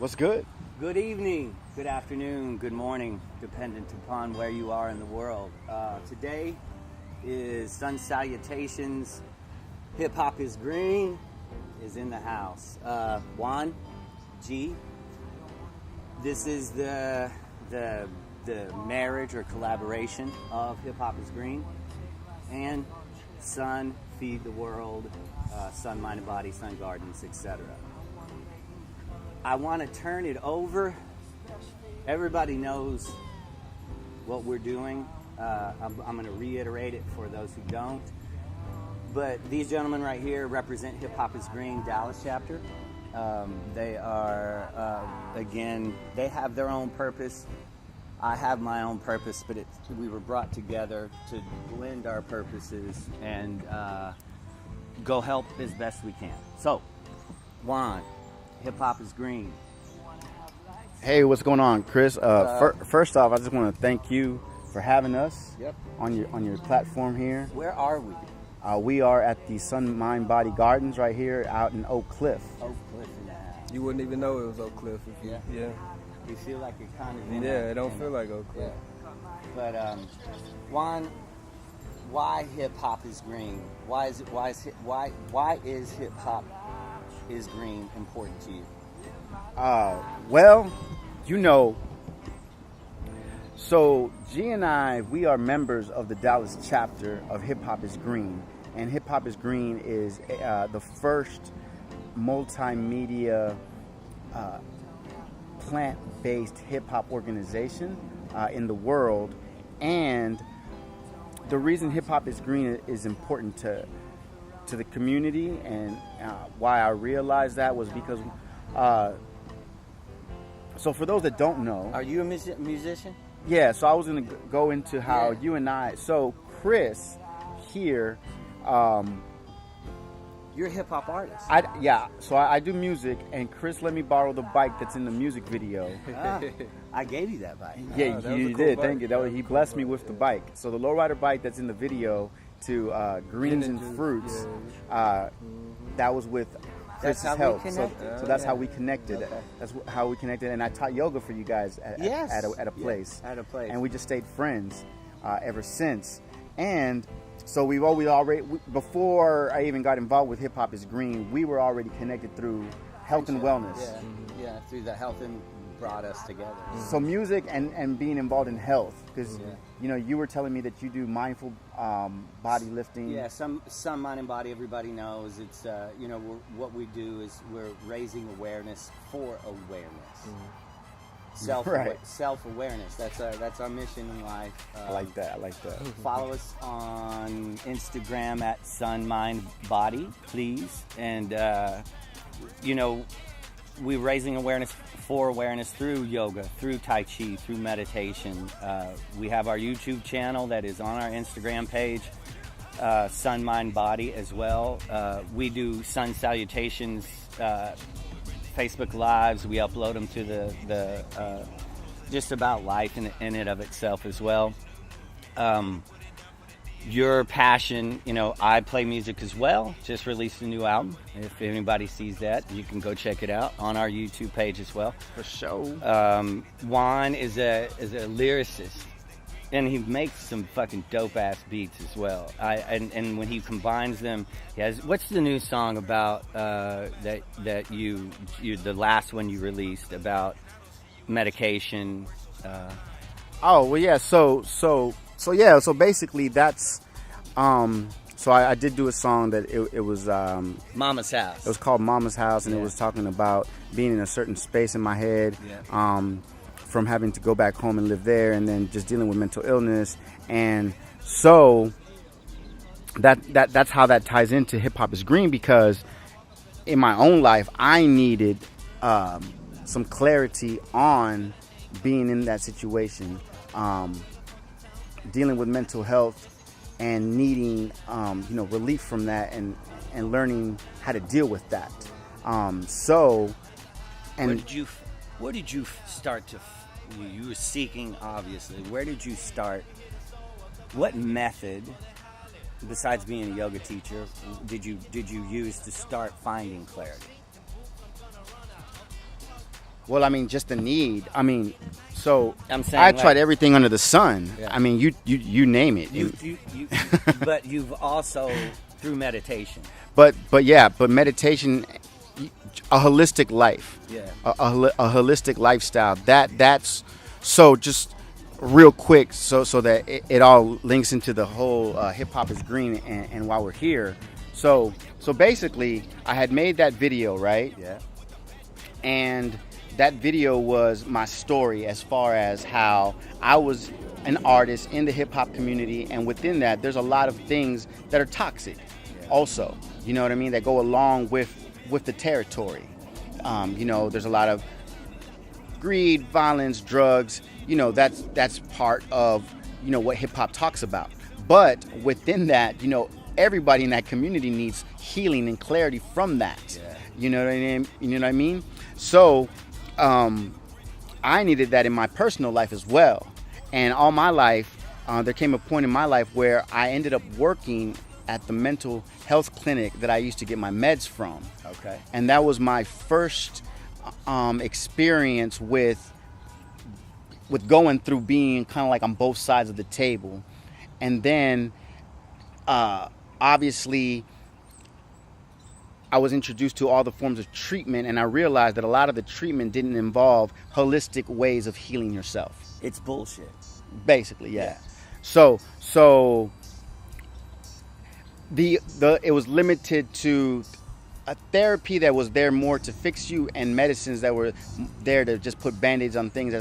What's good? Good evening, good afternoon, good morning, dependent upon where you are in the world. Today is Sun Salutations. Hip Hop is Green is in the house. Juan, G. This is the marriage or collaboration of Hip Hop is Green and Sun Feed the World, Sun Mind and Body, Sun Gardens, etc. I want to turn it over. Everybody knows what we're doing. I'm going to reiterate it for those who don't. But these gentlemen right here represent Hip Hop is Green Dallas chapter. They are, again, they have their own purpose. I have my own purpose, but we were brought together to blend our purposes and go help as best we can. So, Juan, Hip Hop is Green. Hey, what's going on, Chris? First off, I just want to thank you for having us on your platform here. Where are we? We are at the Sun Mind Body Gardens right here out in Oak Cliff. Oak Cliff in the house. You wouldn't even know it was Oak Cliff. Yeah. You feel like you're kind of in it don't feel like Oak Cliff. Yeah. But Juan, why Hip Hop is Green? Why is Hip Hop is Green important to you? Well, you know, so G and I, we are members of the Dallas chapter of Hip Hop is Green. And Hip Hop is Green is the first multimedia plant-based hip-hop organization in the world. And the reason Hip Hop is Green is important to the community, and why I realized that was because so for those that don't know, are you a musician? Yeah, so I was going to go into how you and I, so Chris here, you're a hip hop artist. So I do music, and Chris let me borrow the bike that's in the music video. I gave you that bike. Yeah, you cool did. Bike. Thank you. He blessed me with the bike. So the lowrider bike that's in the video to Greens and Fruits, that was with Chris's help. So that's how we connected. Okay. That's how we connected. And I taught yoga for you guys at a place. At a place. And we just stayed friends ever since. And so we've already, before I even got involved with Hip Hop is Green, we were already connected through health and wellness. Yeah, through the health and brought us together. So music and being involved in health, because you know, you were telling me that you do mindful body lifting. Yeah, some mind and body. Everybody knows it's you know, what we do is we're raising awareness for awareness. Self-awareness. That's our mission in life. I like that. Follow us on Instagram at Sun Mind Body, please. And you know, we're raising awareness for awareness through yoga, through Tai Chi, through meditation. We have our YouTube channel that is on our Instagram page, Sun Mind Body as well. We do Sun Salutations Facebook Lives. We upload them to the just about life in and of itself as well. Your passion, you know, I play music as well. Just released a new album. If anybody sees that, you can go check it out on our YouTube page as well. For sure. Juan is a lyricist, and he makes some fucking dope ass beats as well. And when he combines them, he has. What's the new song about that you the last one you released about medication? Oh well, yeah. So basically that's so I did do a song that it was Mama's House. It was called Mama's House, and it was talking about being in a certain space in my head, from having to go back home and live there, and then just dealing with mental illness. And so that's how that ties into Hip Hop is Green, because in my own life I needed some clarity on being in that situation, dealing with mental health and needing relief from that, and learning how to deal with that. Where did you start to? You were seeking, obviously. Where did you start? What method, besides being a yoga teacher, did you use to start finding clarity? Well, I mean, just the need. I mean, so I'm saying, I like, tried everything under the sun. Yeah. I mean, you name it. you, but you've also through meditation. But meditation, a holistic life, Yeah. a holistic lifestyle. That's so just real quick, so that it all links into the whole hip hop is green, and while we're here, so basically, I had made that video, right? Yeah. And that video was my story as far as how I was an artist in the hip hop community, and within that, there's a lot of things that are toxic. Also, you know what I mean, that go along with the territory. There's a lot of greed, violence, drugs. That's part of what hip hop talks about. But within that, everybody in that community needs healing and clarity from that. Yeah. You know what I mean? So I needed that in my personal life as well. And all my life, there came a point in my life where I ended up working at the mental health clinic that I used to get my meds from. Okay. And that was my first experience with going through being kind of like on both sides of the table. And then obviously I was introduced to all the forms of treatment, and I realized that a lot of the treatment didn't involve holistic ways of healing yourself. It's bullshit. Basically, yeah. So it was limited to a therapy that was there more to fix you, and medicines that were there to just put band-aids on things,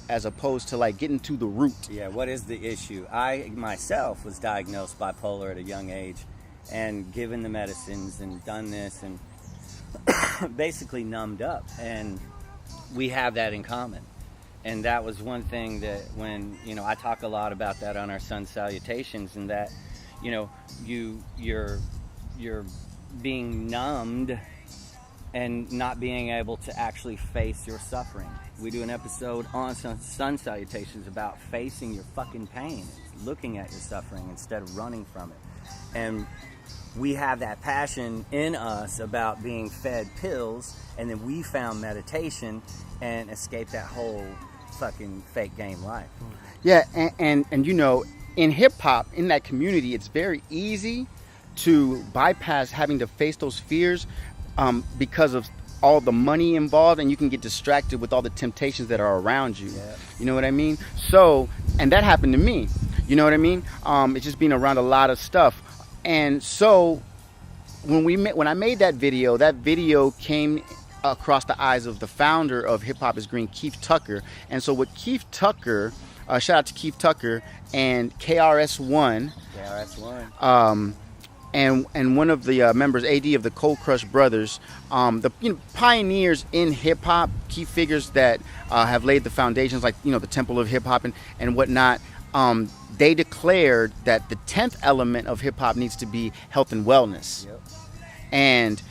as opposed to like getting to the root. Yeah, what is the issue? I myself was diagnosed bipolar at a young age, and given the medicines and done this and basically numbed up, and we have that in common. And that was one thing that when, I talk a lot about that on our Sun Salutations, and that, you're being numbed and not being able to actually face your suffering. We do an episode on Sun Salutations about facing your fucking pain, looking at your suffering instead of running from it. And we have that passion in us about being fed pills, and then we found meditation and escaped that whole fucking fake game life. Yeah, and in hip hop, in that community, it's very easy to bypass having to face those fears because of all the money involved, and you can get distracted with all the temptations that are around you. Yeah. You know what I mean? So, and that happened to me. You know what I mean? It's just being around a lot of stuff. And so when I made that video came across the eyes of the founder of Hip Hop is Green, Keith Tucker. And so with Keith Tucker, shout out to Keith Tucker and KRS-One. And one of the members, AD of the Cold Crush Brothers, the pioneers in hip hop, key figures that have laid the foundations, like the Temple of Hip Hop and whatnot. They declared that the 10th element of hip hop needs to be health and wellness. Yep. And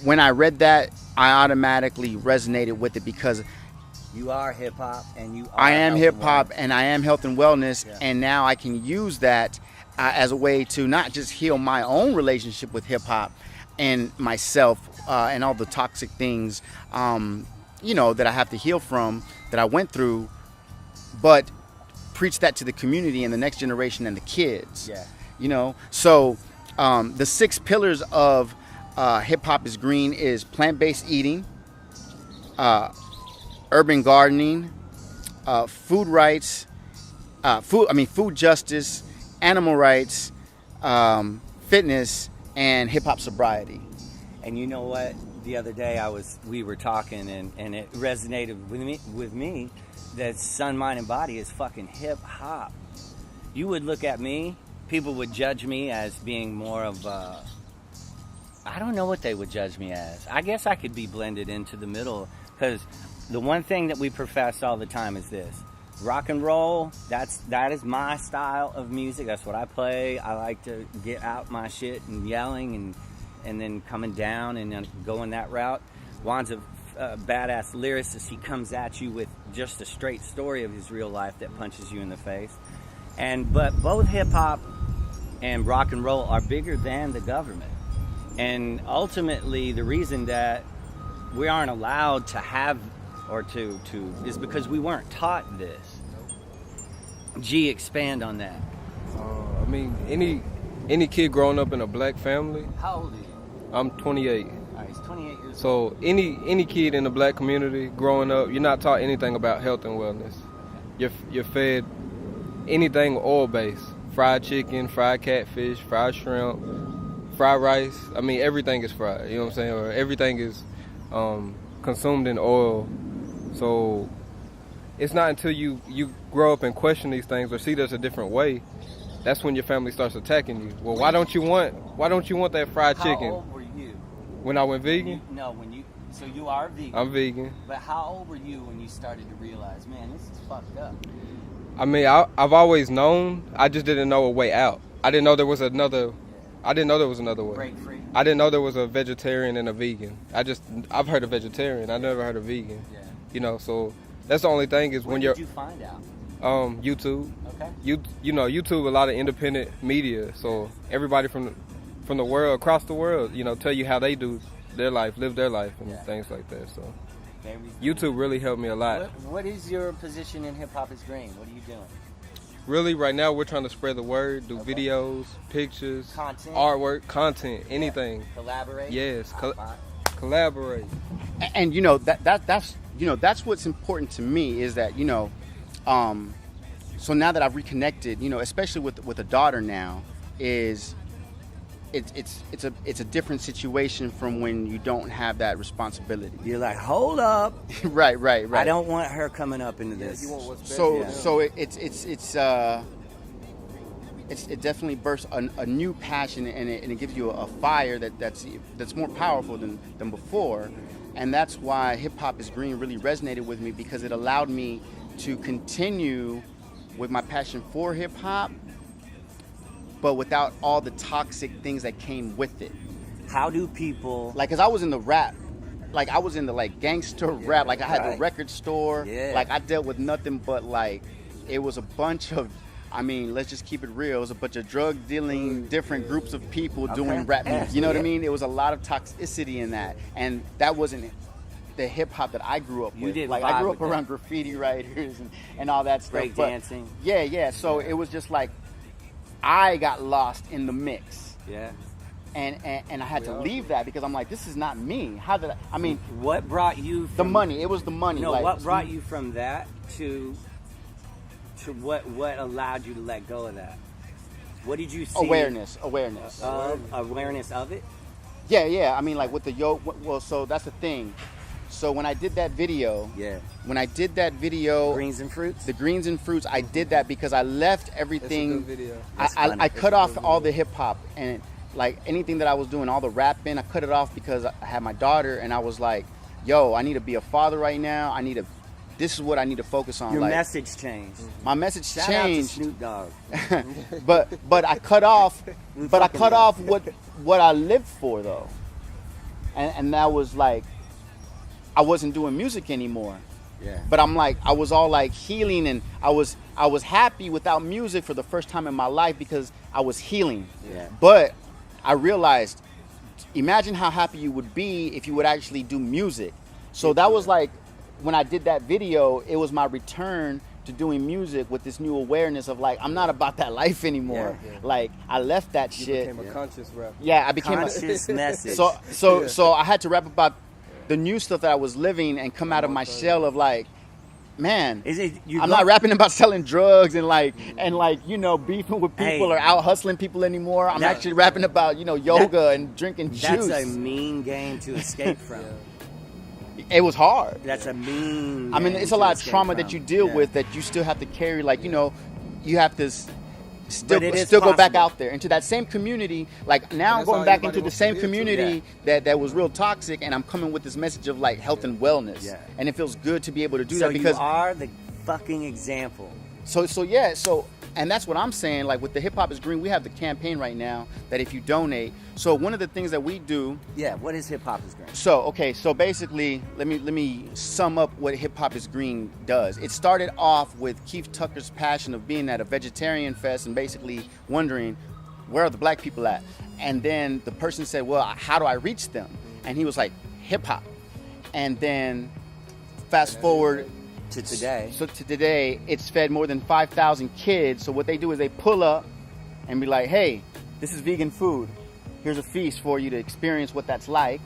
when I read that, I automatically resonated with it, because you are hip hop, and you are I am hip hop, wellness. and I am health and wellness, Yeah. and now I can use that as a way to not just heal my own relationship with hip hop and myself and all the toxic things, that I have to heal from, that I went through, but preach that to the community and the next generation and the kids. Yeah. So the 6 pillars of Hip Hop is Green is plant-based eating, urban gardening, food rights, food justice, animal rights, fitness, and hip hop sobriety. And you know what? The other day we were talking, and it resonated with me that Sun, Mind, and Body is fucking hip hop. You would look at me, people would judge me as being more of I don't know what they would judge me as. I guess I could be blended into the middle, because the one thing that we profess all the time is this: rock and roll. That is my style of music. That's what I play. I like to get out my shit and yelling and then coming down and going that route. Juan's a badass lyricist. He comes at you with just a straight story of his real life that punches you in the face. But both hip hop and rock and roll are bigger than the government. And ultimately, the reason that we aren't allowed to have or to is because we weren't taught this. G, expand on that. I mean, any kid growing up in a black family. How old are you? I'm 28. All right, he's 28 years old. So any kid in the black community growing up, you're not taught anything about health and wellness. You're fed anything oil-based. Fried chicken, fried catfish, fried shrimp, fried rice. I mean, everything is fried, you know what I'm saying? Or everything is consumed in oil. So it's not until you grow up and question these things or see there's a different way, that's when your family starts attacking you. Well, why don't you want that fried chicken? How old were you? When I went vegan? So you are vegan. I'm vegan. But how old were you when you started to realize, man, this is fucked up? I mean, I've always known. I just didn't know a way out. I didn't know there was another. I didn't know there was another way. Break free. I didn't know there was a vegetarian and a vegan. I've heard of vegetarian. I never heard of vegan. Yeah. You know, so that's the only thing is Where when did you find out? YouTube. Okay. You know, YouTube, a lot of independent media. So everybody from the world, across the world, you know, tell you how they do their life, live their life, and things like that. So YouTube really helped me a lot. What is your position in Hip Hop is Green? What are you doing? Really, right now, we're trying to spread the word, do videos, pictures, Content. artwork, content, anything. Collaborate? Yes, collaborate. And you know that's that's what's important to me is that so now that I've reconnected, especially with a daughter now, is it's a different situation from when you don't have that responsibility. You're like, hold up. right. I don't want her coming up into this. You want what's best So it definitely bursts a new passion, and it gives you a fire that's more powerful than before. And that's why Hip Hop is Green really resonated with me, because it allowed me to continue with my passion for hip hop, but without all the toxic things that came with it. How do people... Like, cause I was in the rap, like I was in the gangster rap, like I had the record store, like I dealt with nothing but it was a bunch of, let's just keep it real, it was a bunch of drug dealing, different groups of people doing rap music. You know what I mean? It was a lot of toxicity in that, and that wasn't the hip hop that I grew up with. I grew up around graffiti writers and all that stuff. Break dancing. Yeah. So it was just I got lost in the mix. Yeah. And I had to leave that because I'm like, this is not me. How did I mean? What brought you from... The money. It was the money. No, what brought you from that to what allowed you to let go of that? What did you see? Awareness. Awareness of it? Yeah. With the well, so that's the thing. So when I did that video, Greens and Fruits? The Greens and Fruits, I did that because I left everything. That's a good video. I cut off all the hip hop and anything that I was doing, all the rapping, I cut it off because I had my daughter, and I was like, yo, I need to be a father right now. This is what I need to focus on. Your message changed. My message Shout changed. out to Snoop Dogg. but I cut off what I lived for though. And that was I wasn't doing music anymore. Yeah. But I was all healing, and I was happy without music for the first time in my life because I was healing. Yeah. But I realized, imagine how happy you would be if you would actually do music. So that was when I did that video, it was my return to doing music with this new awareness of I'm not about that life anymore. Yeah. I left that You shit. became a conscious rapper. Yeah, I became conscious message. So I had to rap about the new stuff that I was living and come out of my shell of man, I'm not rapping about selling drugs and beefing with people or out hustling people anymore. I'm actually rapping about yoga and drinking juice. That's a mean game to escape from. It was hard. That's a mean. It's a lot of trauma that you deal with that you still have to carry. You have to still go back out there into that same community. Now I'm going back into the same community that was real toxic, and I'm coming with this message of health and wellness. Yeah. And it feels good to be able to do that because you are the fucking example. So and that's what I'm saying. With the Hip Hop is Green, we have the campaign right now that if you donate. So one of the things that we do. Yeah. What is Hip Hop is Green? So basically, let me sum up what Hip Hop is Green does. It started off with Keith Tucker's passion of being at a vegetarian fest and basically wondering, where are the black people at? And then the person said, well, how do I reach them? And he was like, hip hop. and then fast forward to today. So to today, it's fed more than 5,000 kids. So what they do is they pull up and be like, hey, this is vegan food. Here's a feast for you to experience what that's like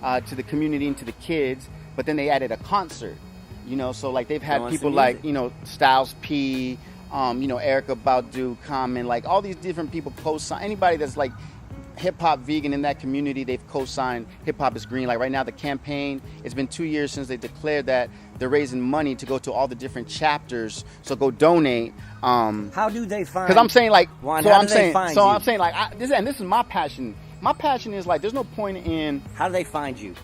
to the community and to the kids. But then they added a concert, you know, so like they've had people like, you know, Styles P, you know, Erykah Badu, Common, like all these different people co-sign. Anybody that's like hip-hop vegan in that community, they've co-signed Hip Hop is Green. Like right now, the campaign, it's been 2 years since they declared that they're raising money to go to all the different chapters. So go donate. How do they find? Because I'm saying like, Juan, so how I'm do they find you? I'm saying like, this is my passion. My passion is like, there's no point in. How do they find you?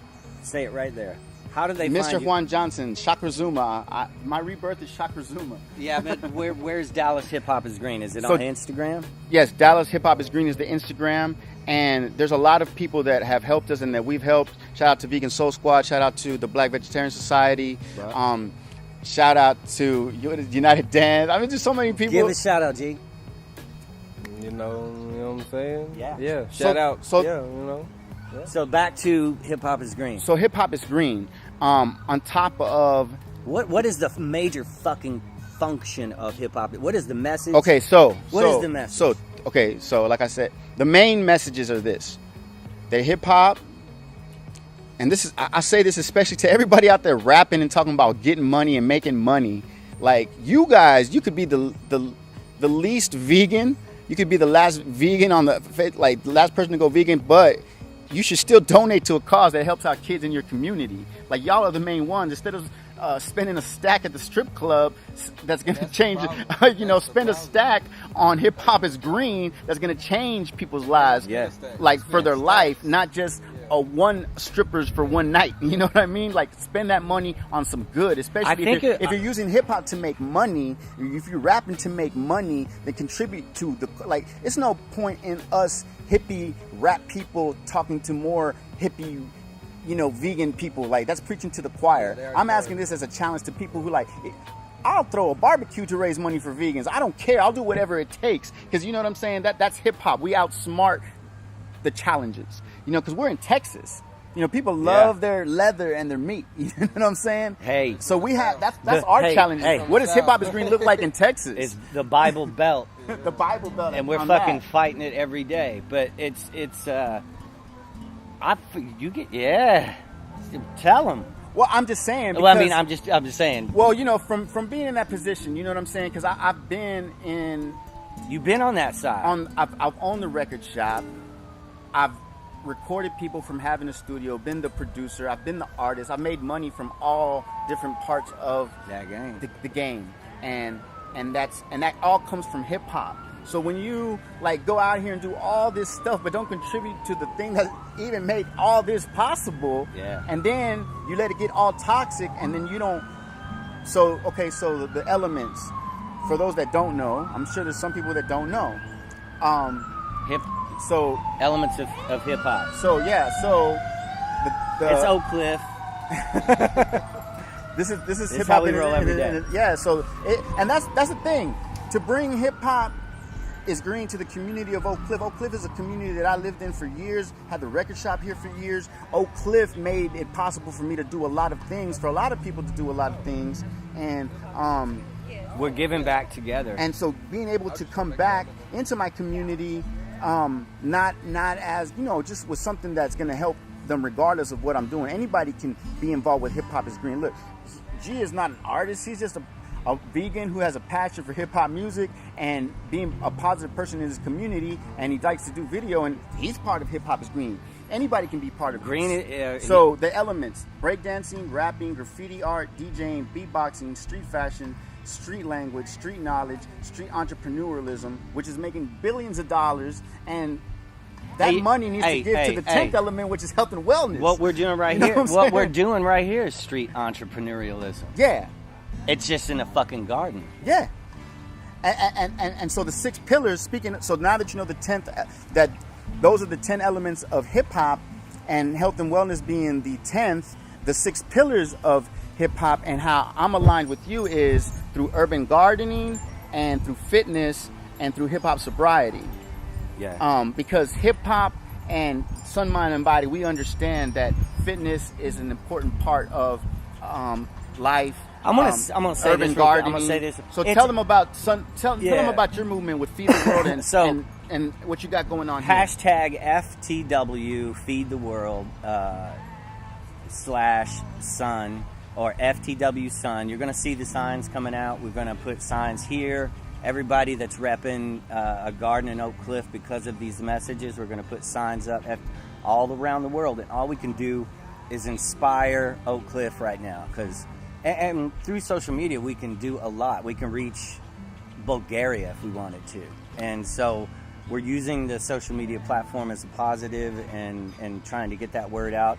Say it right there. How do they find you? Mr. Juan Johnson, Chakra Zuma. My rebirth is Chakra Zuma. Yeah, but where's Dallas Hip Hop is Green? Is it on Instagram? Yes, Dallas Hip Hop is Green is the Instagram. And there's a lot of people that have helped us and that we've helped. Shout out to Vegan Soul Squad. Shout out to the Black Vegetarian Society. Right. Shout out to United Dance. I mean, just so many people. Give a shout out, G. You know what I'm saying? Yeah. Shout out. So, yeah, you know. Yeah. So back to Hip Hop is Green. So Hip Hop is Green. On top of what is the major fucking function of hip hop? What is the message? Okay, so what is the message? So like I said, the main messages are this: that hip hop, and this is I say this especially to everybody out there rapping and talking about getting money and making money. Like you guys, you could be the least vegan. You could be the last vegan on the like the last person to go vegan, but you should still donate to a cause that helps out kids in your community. Like y'all are the main ones. Instead of spending a stack at the strip club, that's going to change. You know, spend a stack on Hip Hop is Green. That's going to change people's lives. Yes. Like for their life, not just one strippers for one night. You know what I mean? Like spend that money on some good. Especially if you're using hip hop to make money. If you're rapping to make money, then contribute to the like. It's no point in us hippie rap people talking to more hippie, you know, vegan people. Like that's preaching to the choir. I'm asking this as a challenge to people who like, I'll throw a barbecue to raise money for vegans. I don't care. I'll do whatever it takes. Because you know what I'm saying? That's hip hop. We outsmart the challenges. You know, because we're in Texas. You know, people love their leather and their meat. You know what I'm saying? Hey. So we have, that's our challenge. Hey. What does Hip Hop is Green look like in Texas? It's the Bible Belt. The Bible Belt. And we're fucking fighting it every day. But tell them. Well, I'm just saying. Well, I mean, I'm just saying. Well, you know, from being in that position, you know what I'm saying? Because I've been in. You've been on that side. I've owned the record shop. I've recorded people from having a studio, been the producer, I've been the artist. I've made money from all different parts of that game. The game. And that all comes from hip hop. So when you like go out here and do all this stuff but don't contribute to the thing that even made all this possible, and then you let it get all toxic and then you don't. So the elements, for those that don't know, I'm sure there's some people that don't know. So elements of hip hop. So it's Oak Cliff. This is hip how hop. We roll every day. Yeah. So and that's the thing, to bring hip hop is Green to the community of Oak Cliff. Oak Cliff is a community that I lived in for years. Had the record shop here for years. Oak Cliff made it possible for me to do a lot of things. For a lot of people to do a lot of things, and we're giving back together. And so being able to come back into my community. Not as, you know, just with something that's going to help them regardless of what I'm doing. Anybody can be involved with Hip Hop is Green. Look, G is not an artist. He's just a vegan who has a passion for hip hop music and being a positive person in his community, and he likes to do video, and he's part of Hip Hop is Green. Anybody can be part of Green. So the elements: breakdancing, rapping, graffiti art, DJing, beatboxing, street fashion, street language, street knowledge, street entrepreneurialism, which is making billions of dollars, and that money needs to give to the 10th element, which is health and wellness. What we're doing right here, what we're doing right here is street entrepreneurialism. Yeah. It's just in a fucking garden. Yeah. And so the 6 pillars, so now that you know the 10th, that those are the 10 elements of hip hop, and health and wellness being the 10th, the 6 pillars of hip hop, and how I'm aligned with you is through urban gardening and through fitness and through hip hop sobriety. Yeah. Because hip hop and Sun, Mind, and Body, we understand that fitness is an important part of life. I'm gonna say urban this. I'm gardening. gonna say this. So tell them about tell them about your movement with Feed the World and So- and what you got going on here. Hashtag FTW Feed the World /Sun or FTW Sun. You're going to see the signs coming out. We're going to put signs here. Everybody that's repping a garden in Oak Cliff because of these messages, we're going to put signs up all around the world. And all we can do is inspire Oak Cliff right now. And through social media, we can do a lot. We can reach Bulgaria if we wanted to. And so we're using the social media platform as a positive and trying to get that word out.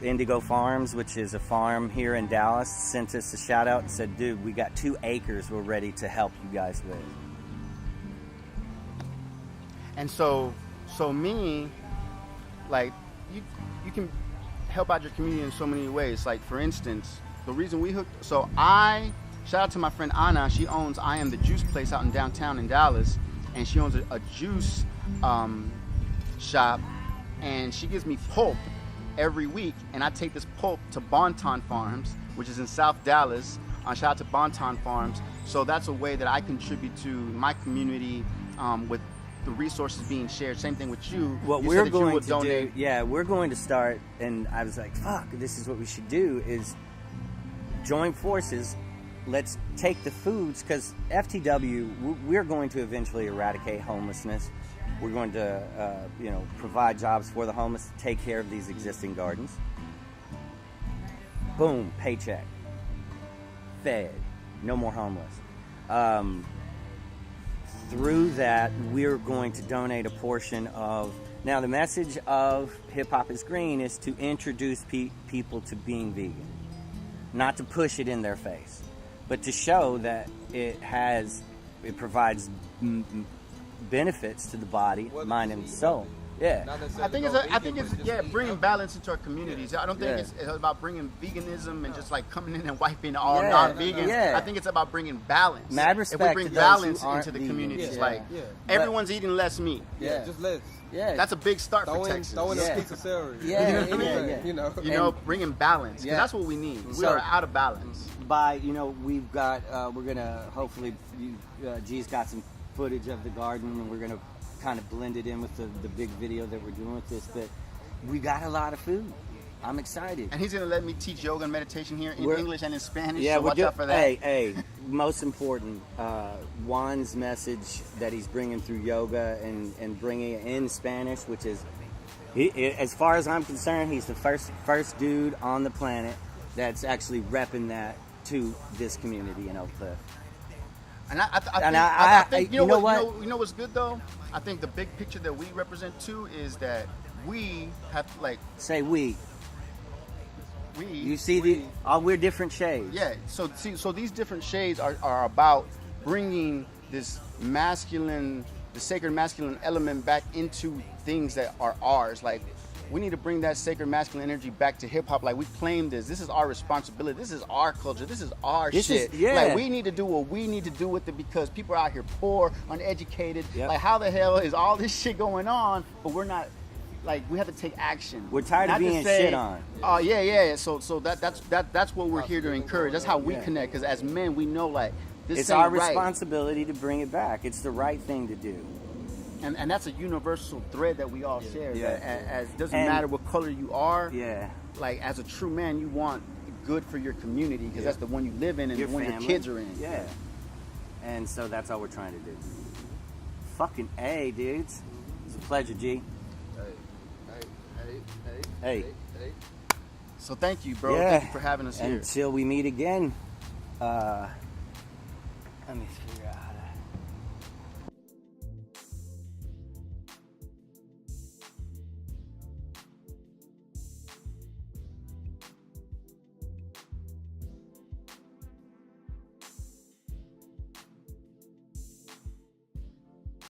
Indigo Farms, which is a farm here in Dallas, sent us a shout out and said, dude, we got 2 acres we're ready to help you guys with. And so me, like, you can help out your community in so many ways. Like, for instance, the reason we hooked, shout out to my friend Anna. She owns I Am the Juice Place out in downtown in Dallas, and she owns a juice shop, and she gives me pulp every week, and I take this pulp to Bonton Farms, which is in South Dallas. Shout out to Bonton Farms. So that's a way that I contribute to my community with the resources being shared. Same thing with you. What you we're said that going you would to donate. do, we're going to start, and I was like, fuck, this is what we should do, is join forces. Let's take the foods, because FTW, we're going to eventually eradicate homelessness. We're going to, provide jobs for the homeless, take care of these existing gardens. Boom, paycheck, fed, no more homeless. Through that, we're going to donate a portion of. Now, the message of Hip Hop is Green is to introduce people to being vegan, not to push it in their face, but to show that it provides benefits to the body, mind, and soul. Yeah. I think it's bringing balance into our communities. I don't think it's about bringing veganism and just like coming in and wiping all non-vegans. I think it's about bringing balance. Mad respect if we bring to those balance who aren't into the vegans. communities, Yeah. Everyone's eating less meat. Just less. Yeah. That's a big start for Texas. Throw in a piece of celery. Yeah, You know what I mean? yeah. You know. Bringing balance. 'Cause that's what we need. We are out of balance. We've got, we're going to hopefully, G's got some footage of the garden, and we're going to kind of blend it in with the big video that we're doing with this, but we got a lot of food. I'm excited. And he's going to let me teach yoga and meditation here in English and in Spanish, yeah, so watch out for that. Hey, most important, Juan's message that he's bringing through yoga and bringing it in Spanish, which is, as far as I'm concerned, he's the first dude on the planet that's actually repping that to this community in Oak Cliff. And I think you know what's good though? I think the big picture that we represent too is that we have say we. You see we're different shades. Yeah. So these different shades are about bringing this the sacred masculine element back into things that are ours. Like, we need to bring that sacred masculine energy back to hip hop. Like, we claim this. This is our responsibility. This is our culture. This is our shit. Like, we need to do what we need to do with it, because people are out here poor, uneducated. Yep. Like, how the hell is all this shit going on? But we're not. Like, we have to take action. We're tired of being shit on. Oh yeah. So that's what we're here to encourage. That's how we connect. Because as men, we know this. It's our responsibility to bring it back. It's the right thing to do. And that's a universal thread that we all share. Yeah. As doesn't matter what color you are. Yeah. Like, as a true man, you want good for your community, because that's the one you live in and the one your kids are in. Yeah. And so that's all we're trying to do. Fucking A, dudes. It's a pleasure, G. Hey. So thank you, bro. Thank you for having us here. Until we meet again. Let me figure out.